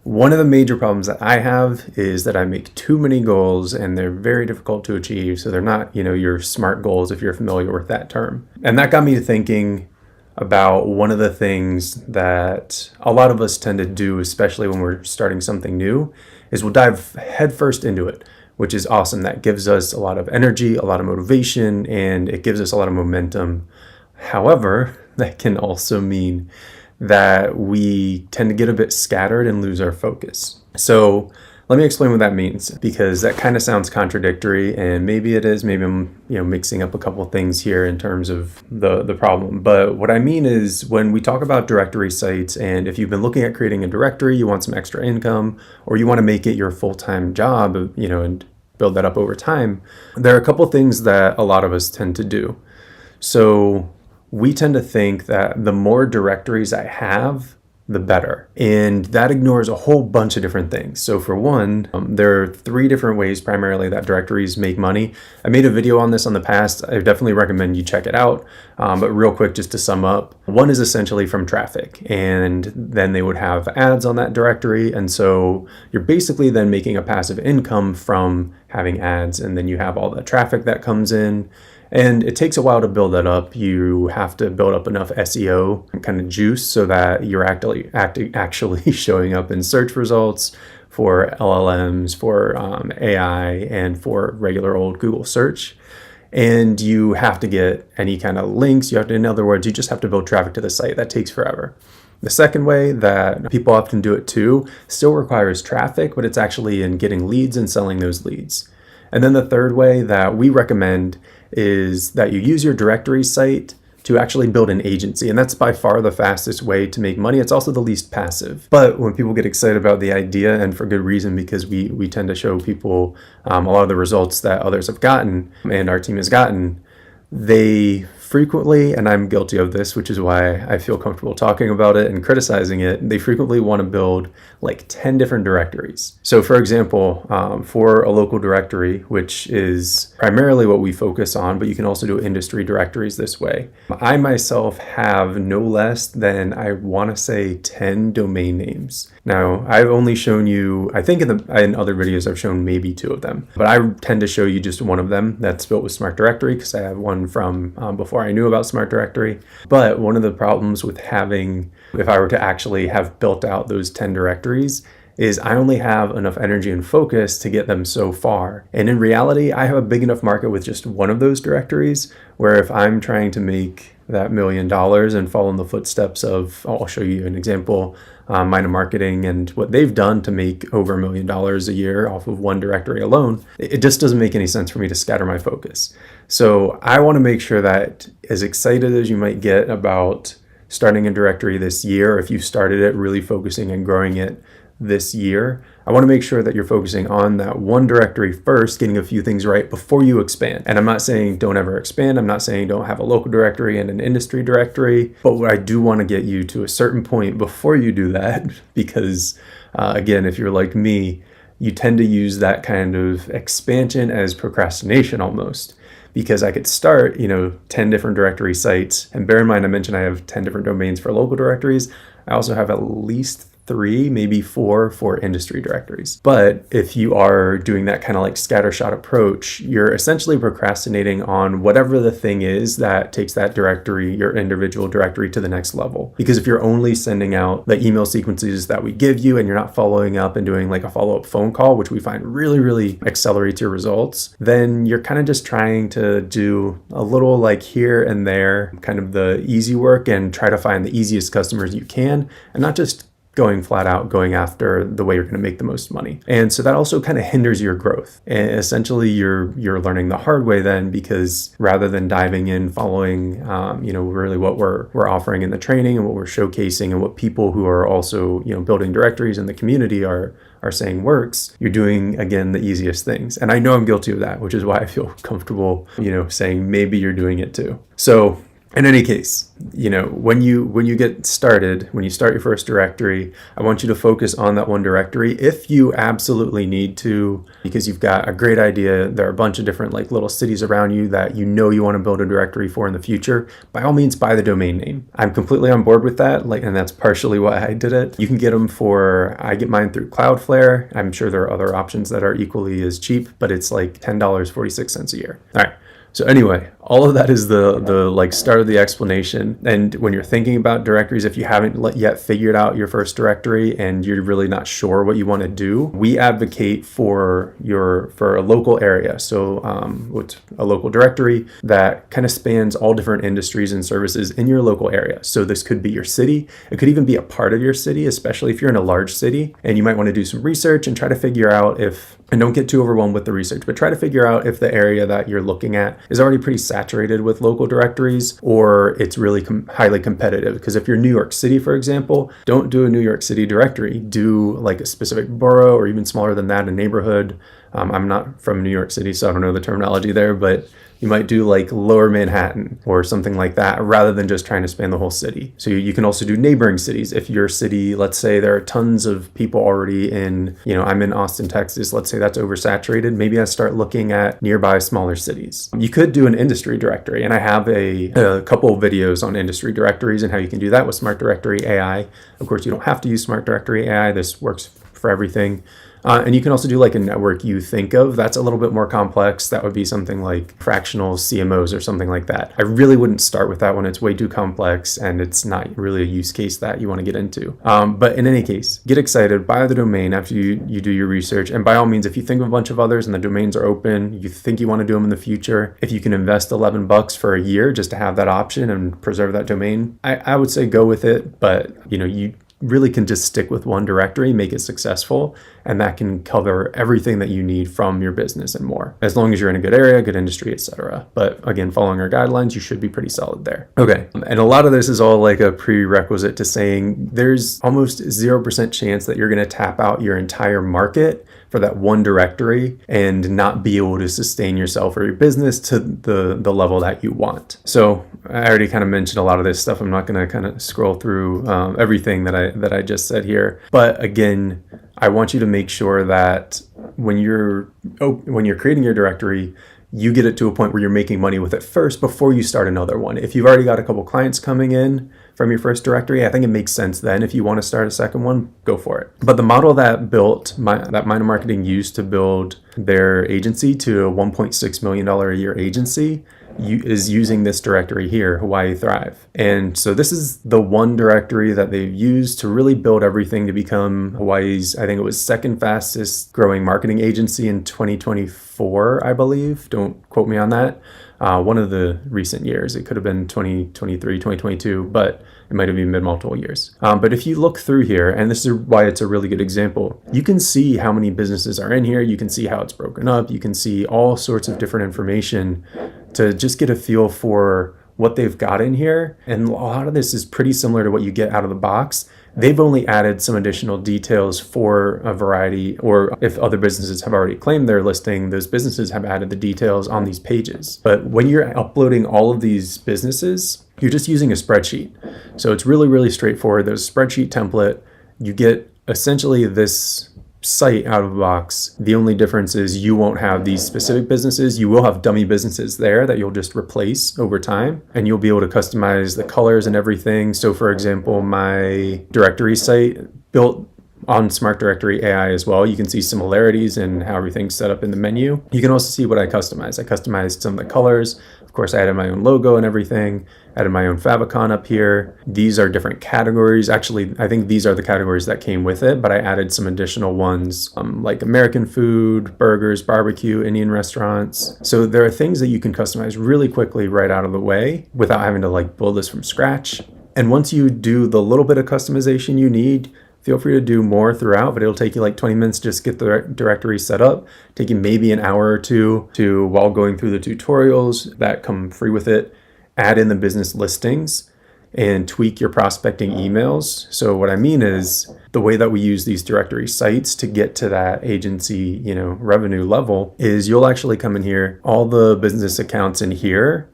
One of the major problems that I have is that I make too many goals and they're very difficult to achieve. So they're not, your SMART goals, if you're familiar with that term. And that got me to thinking about one of the things that a lot of us tend to do, especially when we're starting something new, is we'll dive headfirst into it, which is awesome. That gives us a lot of energy, a lot of motivation, and it gives us a lot of momentum. However, that can also mean that we tend to get a bit scattered and lose our focus. So let me explain what that means, because that kind of sounds contradictory, and maybe it is. Maybe I'm mixing up a couple of things here in terms of the problem. But what I mean is, when we talk about directory sites, and if you've been looking at creating a directory, you want some extra income, or you want to make it your full-time job, and build that up over time, there are a couple of things that a lot of us tend to do. So we tend to think that the more directories I have, the better. And that ignores a whole bunch of different things. So for one, there are 3 different ways primarily that directories make money. I made a video on this in the past. I definitely recommend you check it out. But real quick, just to sum up, one is essentially from traffic. And then they would have ads on that directory. And so you're basically then making a passive income from having ads. And then you have all the traffic that comes in. And it takes a while to build that up. You have to build up enough SEO kind of juice so that you're actually showing up in search results for LLMs, for AI, and for regular old Google search. And you have to get any kind of links. In other words, you just have to build traffic to the site. That takes forever. The second way that people often do it too still requires traffic, but it's actually in getting leads and selling those leads. And then the third way that we recommend is that you use your directory site to actually build an agency. And that's by far the fastest way to make money. It's also the least passive. But when people get excited about the idea, and for good reason, because we tend to show people a lot of the results that others have gotten and our team has gotten, they frequently, and I'm guilty of this, which is why I feel comfortable talking about it and criticizing it, they frequently want to build like 10 different directories. So for example, for a local directory, which is primarily what we focus on, but you can also do industry directories this way. I myself have no less than, I want to say, 10 domain names. Now, I've only shown you, I think in other videos I've shown maybe 2 of them, but I tend to show you just one of them that's built with Smart Directory, because I have one from before I knew about Smart Directory. But one of the problems with having, if I were to actually have built out those 10 directories, is I only have enough energy and focus to get them so far. And in reality, I have a big enough market with just one of those directories, where if I'm trying to make that $1 million and follow in the footsteps of, I'll show you an example, Mind of Marketing and what they've done to make over $1 million a year off of one directory alone, it just doesn't make any sense for me to scatter my focus. So I want to make sure that, as excited as you might get about starting a directory this year, if you started it really focusing and growing it this year, I want to make sure that you're focusing on that one directory first, getting a few things right before you expand. And I'm not saying don't ever expand. I'm not saying don't have a local directory and an industry directory. But what I do want to get you to a certain point before you do that, because again, if you're like me, you tend to use that kind of expansion as procrastination almost. Because I could start, 10 different directory sites. And bear in mind, I mentioned I have 10 different domains for local directories. I also have at least 3, maybe 4 for industry directories. But if you are doing that kind of like scattershot approach, you're essentially procrastinating on whatever the thing is that takes that directory, your individual directory, to the next level. Because if you're only sending out the email sequences that we give you and you're not following up and doing like a follow-up phone call, which we find really, really accelerates your results, then you're kind of just trying to do a little like here and there, kind of the easy work, and try to find the easiest customers you can, and not just going flat out, going after the way you're going to make the most money. And so that also kind of hinders your growth. And essentially you're learning the hard way then, because rather than diving in, following, really what we're offering in the training and what we're showcasing and what people who are also, building directories in the community are saying works, you're doing, again, the easiest things. And I know I'm guilty of that, which is why I feel comfortable, saying maybe you're doing it too. So In any case, when you get started, when you start your first directory, I want you to focus on that one directory if you absolutely need to, because you've got a great idea. There are a bunch of different like little cities around you that you want to build a directory for in the future. By all means, buy the domain name. I'm completely on board with that, and that's partially why I did it. You can get them I get mine through Cloudflare. I'm sure there are other options that are equally as cheap, but it's like $10.46 a year. All right. So anyway, all of that is the like start of the explanation. And when you're thinking about directories, if you haven't yet figured out your first directory and you're really not sure what you want to do, we advocate for a local area. So what's a local directory that kind of spans all different industries and services in your local area. So this could be your city. It could even be a part of your city, especially if you're in a large city and you might want to do some research and try to figure out and don't get too overwhelmed with the research, but try to figure out if the area that you're looking at is already pretty saturated with local directories or it's really highly competitive. Because if you're New York City, for example, don't do a New York City directory. Do like a specific borough or even smaller than that, a neighborhood. I'm not from New York City, so I don't know the terminology there, but you might do like Lower Manhattan or something like that rather than just trying to span the whole city. So you can also do neighboring cities. If your city, let's say there are tons of people already in, I'm in Austin, Texas. Let's say that's oversaturated. Maybe I start looking at nearby smaller cities. You could do an industry directory, and I have a couple of videos on industry directories and how you can do that with Smart Directory AI. Of course, you don't have to use Smart Directory AI. This works for everything. And you can also do like a network you think of. That's a little bit more complex. That would be something like fractional CMOs or something like that. I really wouldn't start with that one. It's way too complex and it's not really a use case that you want to get into. But in any case, get excited, buy the domain after you do your research. And by all means, if you think of a bunch of others and the domains are open, you think you want to do them in the future, if you can invest $11 for a year just to have that option and preserve that domain, I would say go with it. But you really can just stick with one directory, make it successful, and that can cover everything that you need from your business and more. As long as you're in a good area, good industry, etc. But again, following our guidelines, you should be pretty solid there. Okay, and a lot of this is all like a prerequisite to saying there's almost 0% chance that you're going to tap out your entire market for that one directory and not be able to sustain yourself or your business to the level that you want. So I already kind of mentioned a lot of this stuff. I'm not going to kind of scroll through everything that I just said here. But again, I want you to make sure that when you're creating your directory, you get it to a point where you're making money with it first before you start another one. If you've already got a couple clients coming in from your first directory, I think it makes sense then. If you want to start a second one, go for it. But the model that Minor Marketing used to build their agency to a $1.6 million a year agency is using this directory here, Hawaii Thrive. And so this is the one directory that they've used to really build everything to become Hawaii's, I think it was second fastest growing marketing agency in 2024, I believe. Don't quote me on that. One of the recent years. It could have been 2023, 2022, but it might have been mid-multiple years. But if you look through here, and this is why it's a really good example, you can see how many businesses are in here. You can see how it's broken up. You can see all sorts of different information to just get a feel for what they've got in here. And a lot of this is pretty similar to what you get out of the box. They've only added some additional details for a variety, or if other businesses have already claimed their listing, those businesses have added the details on these pages. But when you're uploading all of these businesses, you're just using a spreadsheet. So it's really, really straightforward. There's a spreadsheet template. You get essentially this site out of the box. The only difference is you won't have these specific businesses. You will have dummy businesses there that you'll just replace over time, and you'll be able to customize the colors and everything. So for example, my directory site built on Smart Directory AI as well. You can see similarities in how everything's set up in the menu. You can also see what I customized. I customized some of the colors. Of course, I added my own logo and everything. Added my own favicon up here. These are different categories. Actually, I think these are the categories that came with it, but I added some additional ones like American food, burgers, barbecue, Indian restaurants. So there are things that you can customize really quickly right out of the way without having to build this from scratch. And once you do the little bit of customization you need, feel free to do more throughout, but it'll take you 20 minutes just to get the directory set up. Take you maybe an hour or two while going through the tutorials that come free with it. Add in the business listings and tweak your prospecting emails. So what I mean is the way that we use these directory sites to get to that agency, revenue level is you'll actually come in here, all the business accounts in here,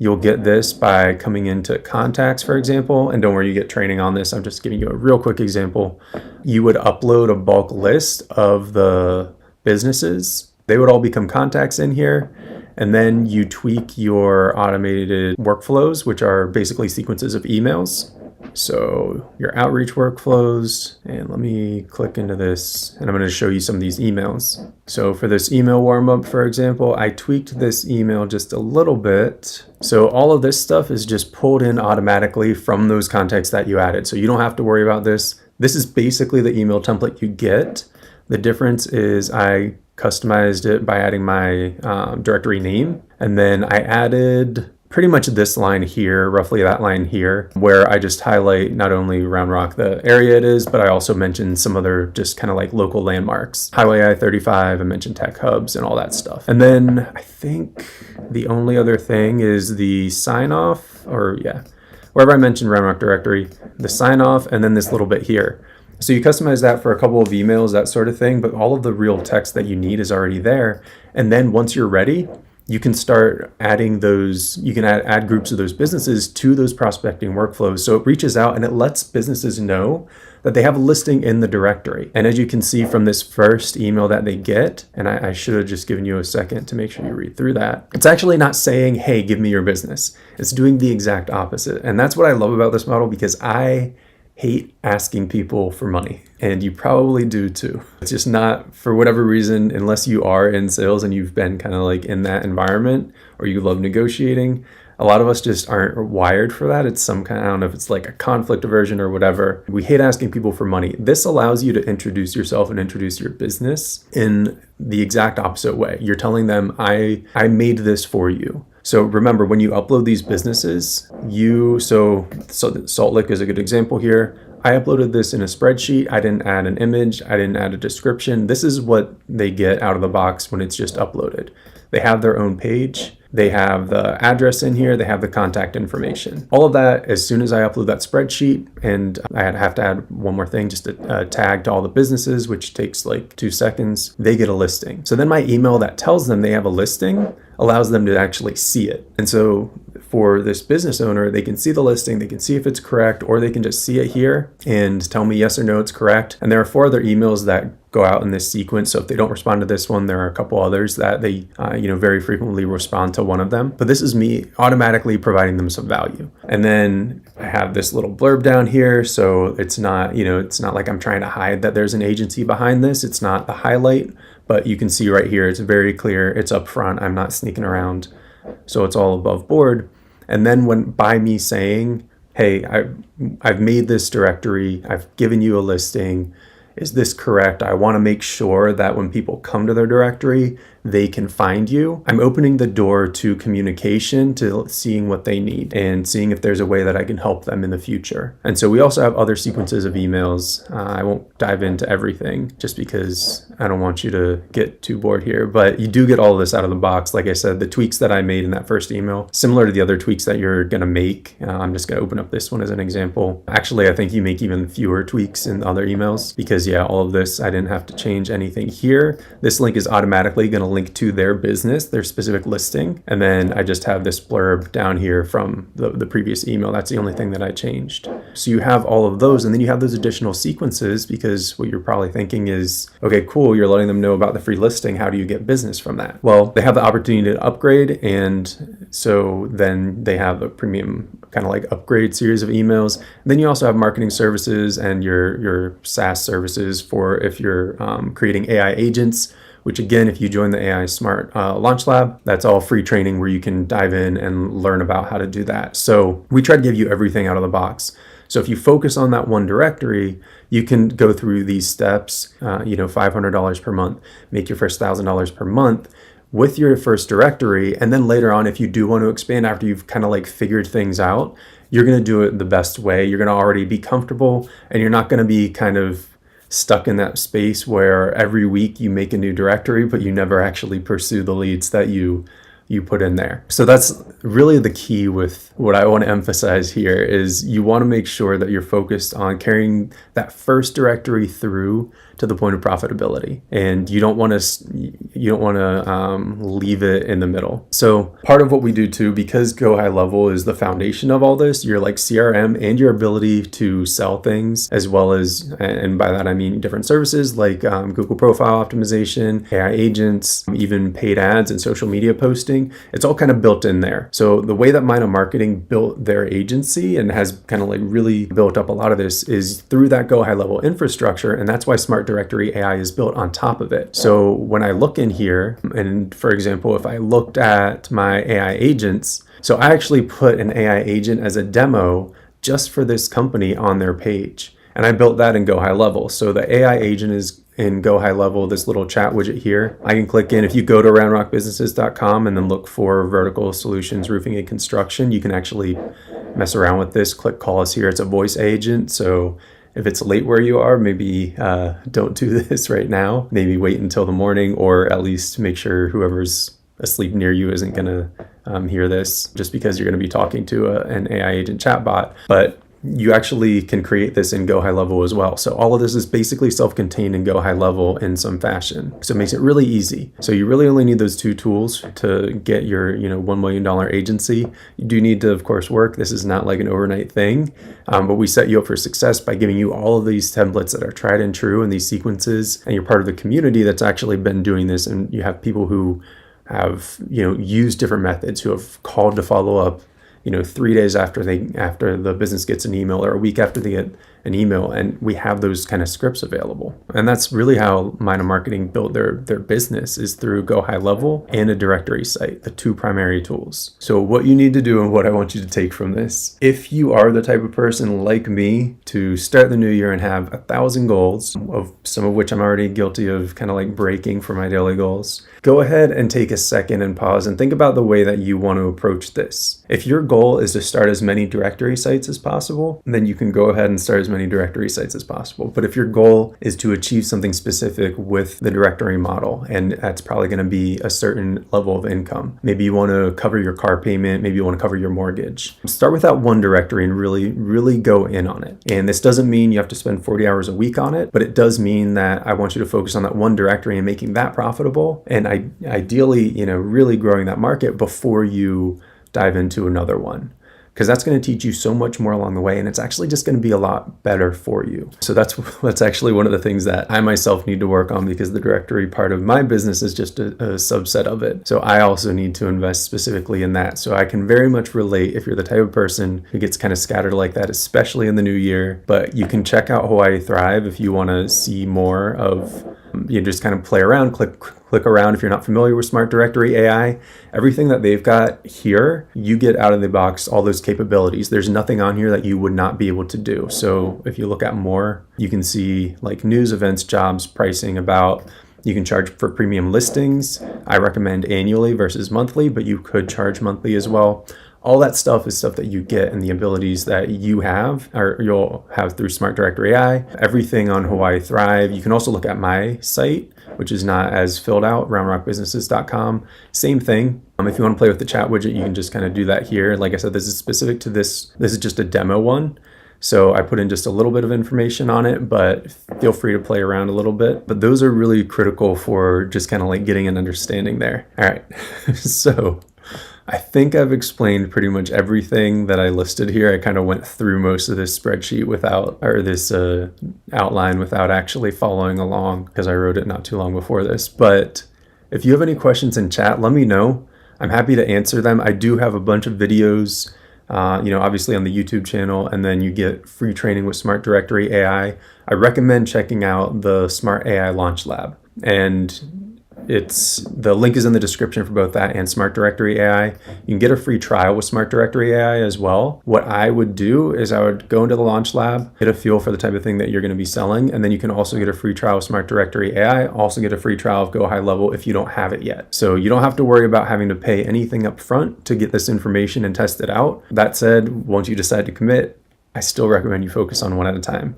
You'll get this by coming into contacts, for example. And don't worry, you get training on this. I'm just giving you a real quick example. You would upload a bulk list of the businesses. They would all become contacts in here. And then you tweak your automated workflows, which are basically sequences of emails. So your outreach workflows, and let me click into this and I'm going to show you some of these emails. So for this email warm up, for example, I tweaked this email just a little bit. So all of this stuff is just pulled in automatically from those contacts that you added. So you don't have to worry about this. This is basically the email template you get. The difference is I customized it by adding my directory name. And then I added pretty much this line here, roughly that line here, where I just highlight not only Round Rock, the area it is, but I also mentioned some other just kind of like local landmarks. Highway I-35, I mentioned tech hubs and all that stuff. And then I think the only other thing is the sign off, or yeah, wherever I mentioned Round Rock directory, the sign off, and then this little bit here. So you customize that for a couple of emails, that sort of thing, but all of the real text that you need is already there. And then once you're ready, you can start adding those, you can add groups of those businesses to those prospecting workflows. So it reaches out and it lets businesses know that they have a listing in the directory. And as you can see from this first email that they get, and I should have just given you a second to make sure you read through that, it's actually not saying, hey, give me your business. It's doing the exact opposite. And that's what I love about this model, because I hate asking people for money, and you probably do too. It's just not, for whatever reason, unless you are in sales and you've been kind of like in that environment or you love negotiating, a lot of us just aren't wired for that. It's some kind, I don't know if it's like a conflict aversion or whatever. We hate asking people for money. This allows you to introduce yourself and introduce your business in the exact opposite way. You're telling them, I made this for you. So remember, when you upload these businesses, so Salt Lick is a good example here. I uploaded this in a spreadsheet. I didn't add an image. I didn't add a description. This is what they get out of the box when it's just uploaded. They have their own page. They have the address in here. They have the contact information. All of that, as soon as I upload that spreadsheet, and I have to add one more thing, just a tag to all the businesses, which takes like 2 seconds, they get a listing. So then my email that tells them they have a listing allows them to actually see it. And so for this business owner, they can see the listing, they can see if it's correct, or they can just see it here and tell me yes or no, it's correct. And there are 4 other emails that go out in this sequence. So if they don't respond to this one, there are a couple others that they, very frequently respond to one of them. But this is me automatically providing them some value. And then I have this little blurb down here. So it's not, it's not like I'm trying to hide that there's an agency behind this. It's not the highlight, but you can see right here, it's very clear. It's up front. I'm not sneaking around. So it's all above board. And then by me saying, hey, I've made this directory, I've given you a listing, is this correct? I want to make sure that when people come to their directory, they can find you. I'm opening the door to communication, to seeing what they need and seeing if there's a way that I can help them in the future. And so we also have other sequences of emails. I won't dive into everything just because I don't want you to get too bored here, but you do get all of this out of the box. Like I said, the tweaks that I made in that first email, similar to the other tweaks that you're going to make. I'm just going to open up this one as an example. Actually, I think you make even fewer tweaks in other emails because all of this, I didn't have to change anything here. This link is automatically going to link to their business, their specific listing. And then I just have this blurb down here from the previous email. That's the only thing that I changed. So you have all of those, and then you have those additional sequences, because what you're probably thinking is, okay, cool, you're letting them know about the free listing. How do you get business from that? Well, they have the opportunity to upgrade. And so then they have a premium kind of like upgrade series of emails. And then you also have marketing services and your SaaS services for if you're creating AI agents, which again, if you join the AI Smart Launch Lab, that's all free training where you can dive in and learn about how to do that. So we try to give you everything out of the box. So if you focus on that one directory, you can go through these steps, $500 per month, make your first $1,000 per month with your first directory. And then later on, if you do want to expand after you've kind of like figured things out, you're going to do it the best way. You're going to already be comfortable, and you're not going to be kind of stuck in that space where every week you make a new directory, but you never actually pursue the leads that you you put in there. So that's really the key with what I want to emphasize here is you want to make sure that you're focused on carrying that first directory through to the point of profitability, and you don't want to leave it in the middle. So part of what we do too, because Go High Level is the foundation of all this, your like CRM and your ability to sell things, as well as, and by that I mean different services like Google profile optimization, AI agents, even paid ads and social media posting. It's all kind of built in there. So the way that Mina Marketing built their agency and has kind of like really built up a lot of this is through that Go High Level infrastructure, and that's why Smart Directory AI is built on top of it. So when I look in here, and for example, if I looked at my AI agents, so I actually put an AI agent as a demo just for this company on their page. And I built that in Go High Level. So the AI agent is in Go High Level, this little chat widget here. I can click in. If you go to roundrockbusinesses.com and then look for vertical solutions, roofing and construction, you can actually mess around with this. Click call us here. It's a voice agent. So if it's late where you are, maybe don't do this right now. Maybe wait until the morning, or at least make sure whoever's asleep near you isn't going to hear this, just because you're going to be talking to an AI agent chatbot. But you actually can create this in Go High Level as well. So all of this is basically self-contained in Go High Level in some fashion. So it makes it really easy. So you really only need those two tools to get your, $1 million agency. You do need to, of course, work. This is not like an overnight thing, but we set you up for success by giving you all of these templates that are tried and true and these sequences, and you're part of the community that's actually been doing this, and you have people who have, used different methods, who have called to follow up 3 days after the business gets an email, or a week after they get an email, and we have those kind of scripts available. And that's really how Mina Marketing built their business, is through Go High Level and a directory site, the two primary tools. So what you need to do, and what I want you to take from this, if you are the type of person like me to start the new year and have 1,000 goals, of some of which I'm already guilty of kind of like breaking for my daily goals, go ahead and take a second and pause and think about the way that you want to approach this. If your goal is to start as many directory sites as possible, then you can go ahead and start as many directory sites as possible. But if your goal is to achieve something specific with the directory model, and that's probably going to be a certain level of income, maybe you want to cover your car payment, maybe you want to cover your mortgage, start with that one directory and really go in on it. And this doesn't mean you have to spend 40 hours a week on it, but it does mean that I want you to focus on that one directory and making that profitable, and ideally, really growing that market before you dive into another one, because that's going to teach you so much more along the way, and it's actually just going to be a lot better for you. So that's actually one of the things that I myself need to work on, because the directory part of my business is just a subset of it. So I also need to invest specifically in that. So I can very much relate if you're the type of person who gets kind of scattered like that, especially in the new year. But you can check out Hawaii Thrive if you want to see more of, just kind of play around, click around. If you're not familiar with Smart Directory AI, everything that they've got here, you get out of the box all those capabilities. There's nothing on here that you would not be able to do. So if you look at more, you can see like news, events, jobs, pricing, about. You can charge for premium listings. I recommend annually versus monthly, but you could charge monthly as well. All that stuff is stuff that you get, and the abilities that you have, or you'll have through Smart Directory AI. Everything on Hawaii Thrive. You can also look at my site, which is not as filled out, roundrockbusinesses.com. Same thing. If you want to play with the chat widget, you can just kind of do that here. Like I said, this is specific to this. This is just a demo one. So I put in just a little bit of information on it, but feel free to play around a little bit. But those are really critical for just kind of like getting an understanding there. All right. So I think I've explained pretty much everything that I listed here. I kind of went through most of this spreadsheet this outline without actually following along, because I wrote it not too long before this. But if you have any questions in chat, let me know. I'm happy to answer them. I do have a bunch of videos, obviously on the YouTube channel, and then you get free training with Smart Directory AI. I recommend checking out the Smart AI Launch Lab, and the link is in the description for both that and Smart Directory AI. You can get a free trial with Smart Directory AI as well. What I would do is I would go into the Launch Lab, get a feel for the type of thing that you're going to be selling, and then you can also get a free trial of Smart Directory AI, also get a free trial of Go High Level if you don't have it yet. So you don't have to worry about having to pay anything up front to get this information and test it out. That said, once you decide to commit, I still recommend you focus on one at a time.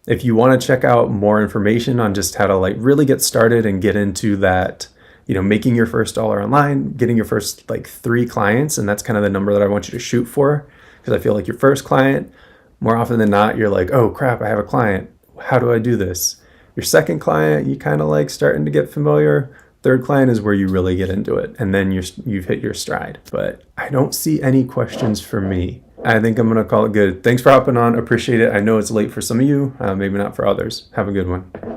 If you want to check out more information on just how to really get started and get into that making your first dollar online, getting your first like 3 clients. And that's kind of the number that I want you to shoot for. Because I feel like your first client, more often than not, you're like, oh crap, I have a client. How do I do this? Your second client, you kind of like starting to get familiar. Third client is where you really get into it. And then you've hit your stride. But I don't see any questions for me. I think I'm going to call it good. Thanks for hopping on. Appreciate it. I know it's late for some of you, maybe not for others. Have a good one.